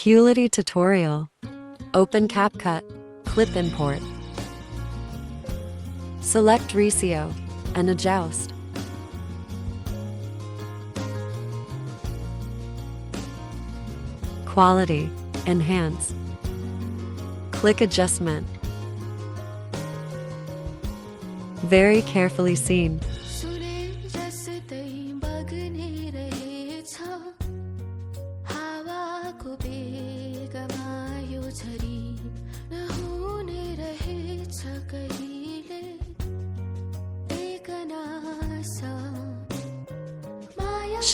Quality tutorial. Open Capcut. Clip import. Select ratio and adjust. Quality enhance. Click adjustment. Very carefully seen.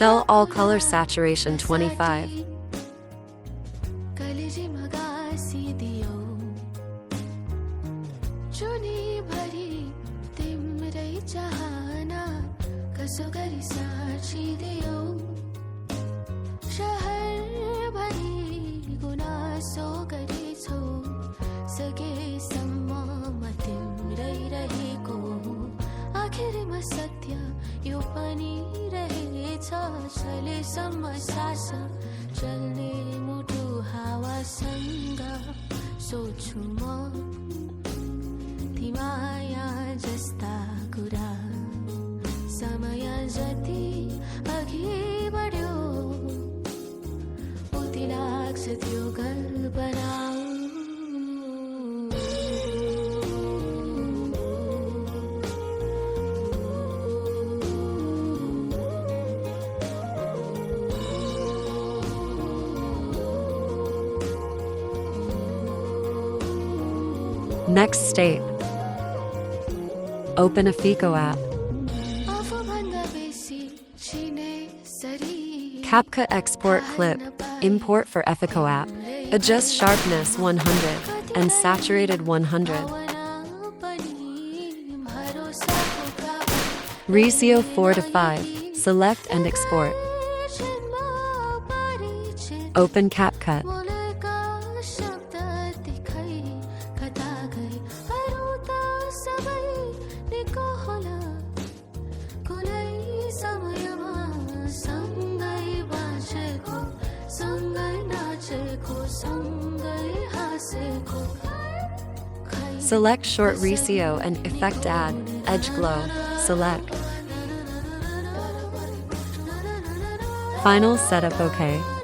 Shell all color saturation 25. चल्ने मुटु हावासँग सोच्छु म तिमाया जस्ता कुरा समय जति अघि बढ्यो उति लाग्छ त्यो कल्पना Next step. Open a FICO app. Capcut export clip. Import for FICO app. Adjust sharpness 100 and saturated 100. Ratio 4 to 5. Select and export. Open Capcut. Select short ratio and effect add, edge glow, select. Final setup OK.